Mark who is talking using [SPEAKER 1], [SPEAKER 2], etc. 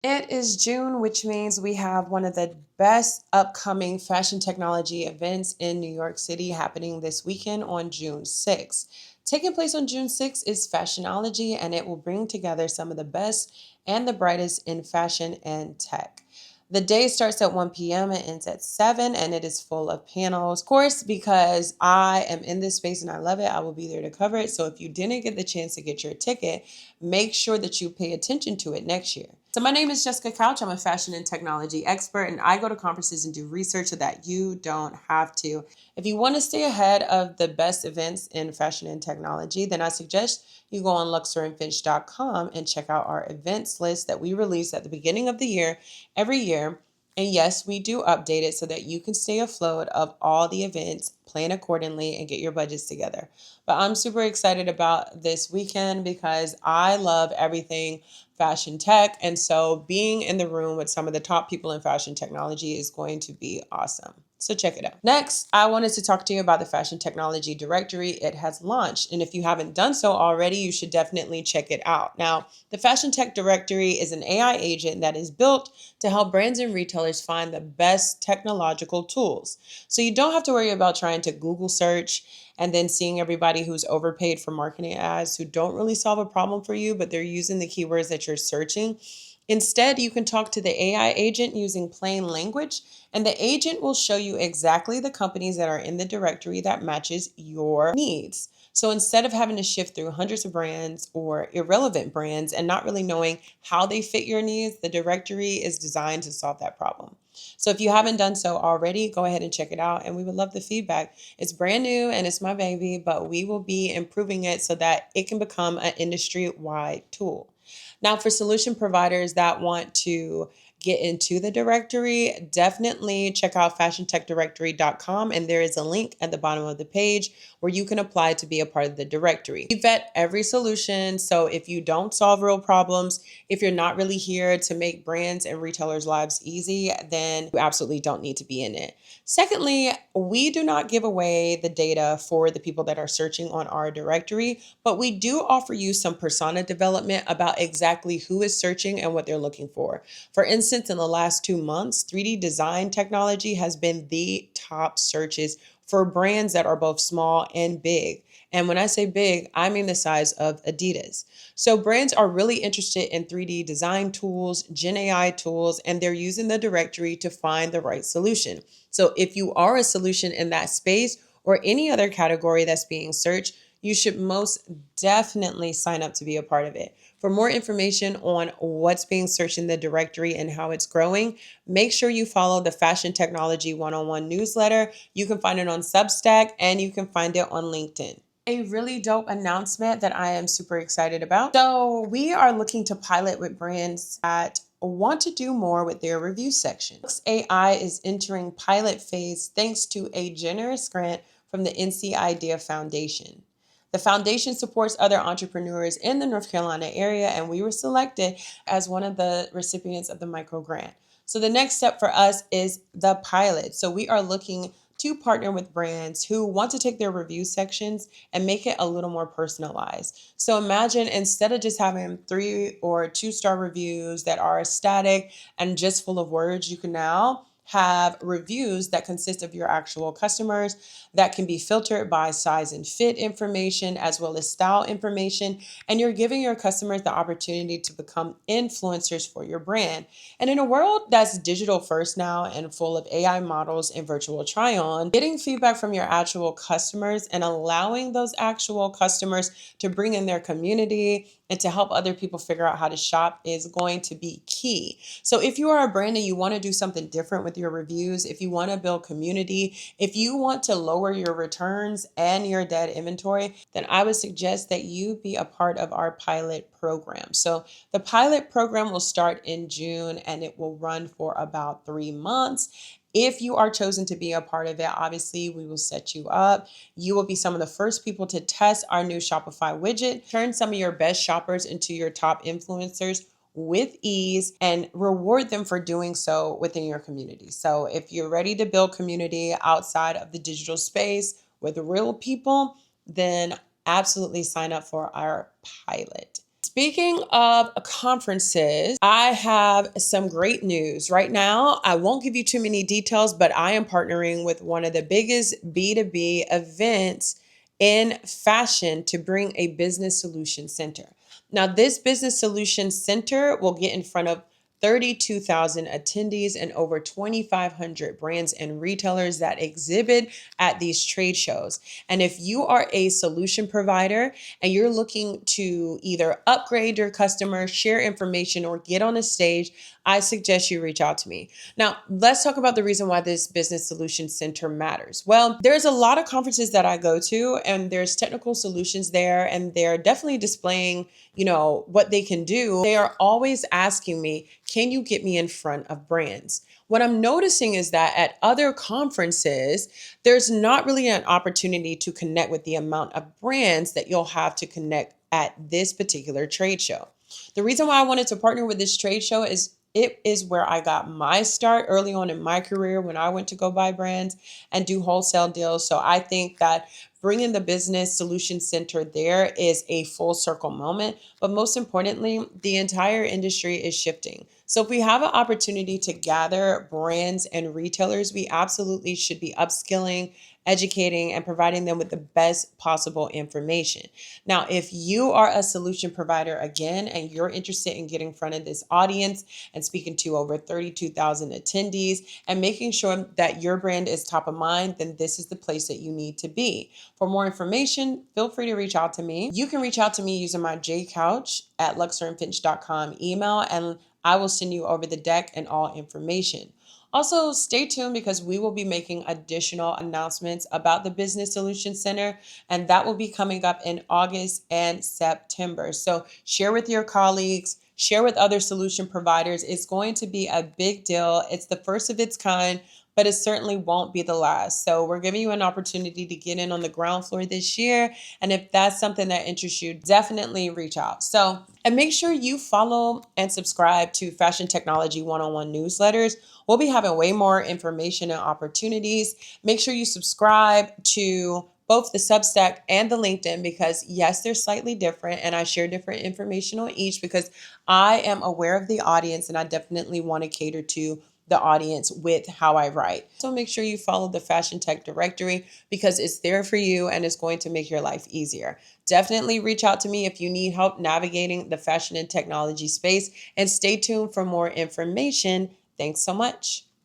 [SPEAKER 1] It is June, which means we have one of the best upcoming fashion technology events in New York City happening this weekend on June 6th. Taking place on June 6th is Fashionology, and it will bring together some of the best and the brightest in fashion and tech. The day starts at 1 p.m. and ends at 7, and it is full of panels. Of course, because I am in this space and I love it, I will be there to cover it. So if you didn't get the chance to get your ticket, make sure that you pay attention to it next year. So my name is Jessica Couch. I'm a fashion and technology expert, and I go to conferences and do research so that you don't have to. If you want to stay ahead of the best events in fashion and technology, then I suggest you go on luxorandfinch.com and check out our events list that we release at the beginning of the year, every year. And yes, we do update it so that you can stay afloat of all the events, plan accordingly, and get your budgets together. But I'm super excited about this weekend because I love everything fashion tech. And so being in the room with some of the top people in fashion technology is going to be awesome. So check it out. Next, I wanted to talk to you about the Fashion Technology Directory. It has launched, and if you haven't done so already, you should definitely check it out. Now, the Fashion Tech Directory is an AI agent that is built to help brands and retailers find the best technological tools. So you don't have to worry about trying to Google search and then seeing everybody who's overpaid for marketing ads who don't really solve a problem for you, but they're using the keywords that you're searching. Instead, you can talk to the AI agent using plain language, and the agent will show you exactly the companies that are in the directory that matches your needs. So instead of having to shift through hundreds of brands or irrelevant brands and not really knowing how they fit your needs, the directory is designed to solve that problem. So if you haven't done so already, go ahead and check it out, and we would love the feedback. It's brand new and it's my baby, but we will be improving it so that it can become an industry-wide tool. Now, for solution providers that want to get into the directory, definitely check out fashiontechdirectory.com, and there is a link at the bottom of the page where you can apply to be a part of the directory. We vet every solution, so if you don't solve real problems, if you're not really here to make brands and retailers' lives easy, then you absolutely don't need to be in it. Secondly, we do not give away the data for the people that are searching on our directory, but we do offer you some persona development about exactly who is searching and what they're looking for. For instance, in the last 2 months, 3D design technology has been the top searches for brands that are both small and big. And when I say big, I mean the size of Adidas. So brands are really interested in 3D design tools, Gen AI tools, and they're using the directory to find the right solution. So if you are a solution in that space or any other category that's being searched, you should most definitely sign up to be a part of it. For more information on what's being searched in the directory and how it's growing, make sure you follow the Fashion Technology 101 newsletter. You can find it on Substack and you can find it on LinkedIn. A really dope announcement that I am super excited about. So, we are looking to pilot with brands that want to do more with their review section. AI is entering pilot phase thanks to a generous grant from the NC Idea Foundation. The foundation supports other entrepreneurs in the North Carolina area, and we were selected as one of the recipients of the micro grant. So the next step for us is the pilot. So we are looking to partner with brands who want to take their review sections and make it a little more personalized. So imagine instead of just having 3 or 2 star reviews that are static and just full of words, you can now have reviews that consist of your actual customers that can be filtered by size and fit information as well as style information. And you're giving your customers the opportunity to become influencers for your brand. And in a world that's digital first now and full of AI models and virtual try on, getting feedback from your actual customers and allowing those actual customers to bring in their community and to help other people figure out how to shop is going to be key. So if you are a brand and you want to do something different with your reviews, if you want to build community, if you want to lower your returns and your dead inventory, then I would suggest that you be a part of our pilot program. So the pilot program will start in June and it will run for about 3 months. If you are chosen to be a part of it, obviously we will set you up. You will be some of the first people to test our new Shopify widget, turn some of your best shoppers into your top influencers with ease, and reward them for doing so within your community. So if you're ready to build community outside of the digital space with real people, then absolutely sign up for our pilot. Speaking of conferences, I have some great news. Right now, I won't give you too many details, but I am partnering with one of the biggest B2B events in fashion to bring a business solution center. Now, this business solution center will get in front of 32,000 attendees and over 2,500 brands and retailers that exhibit at these trade shows. And if you are a solution provider and you're looking to either upgrade your customer, share information, or get on a stage, I suggest you reach out to me. Now, let's talk about the reason why this Business Solution Center matters. Well, there's a lot of conferences that I go to, and there's technical solutions there, and they're definitely displaying, what they can do. They are always asking me, can you get me in front of brands? What I'm noticing is that at other conferences, there's not really an opportunity to connect with the amount of brands that you'll have to connect at this particular trade show. The reason why I wanted to partner with this trade show is it is where I got my start early on in my career when I went to go buy brands and do wholesale deals. So I think that bringing the Business Solution Center there is a full circle moment. But most importantly, the entire industry is shifting. So if we have an opportunity to gather brands and retailers, we absolutely should be upskilling, educating, and providing them with the best possible information. Now, if you are a solution provider again, and you're interested in getting in front of this audience and speaking to over 32,000 attendees and making sure that your brand is top of mind, then this is the place that you need to be. For more information, feel free to reach out to me. You can reach out to me using my jcouch@luxorandfinch.com email, and I will send you over the deck and all information. Also, stay tuned because we will be making additional announcements about the Business Solution Center, and that will be coming up in August and September. So share with your colleagues, share with other solution providers. It's going to be a big deal. It's the first of its kind, but it certainly won't be the last. So we're giving you an opportunity to get in on the ground floor this year. And if that's something that interests you, definitely reach out. And make sure you follow and subscribe to Fashion Technology One-on-One newsletters. We'll be having way more information and opportunities. Make sure you subscribe to both the Substack and the LinkedIn because, yes, they're slightly different and I share different information on each because I am aware of the audience and I definitely want to cater to the audience with how I write. So make sure you follow the Fashion Tech directory because it's there for you and it's going to make your life easier. Definitely reach out to me if you need help navigating the fashion and technology space and stay tuned for more information. Thanks so much.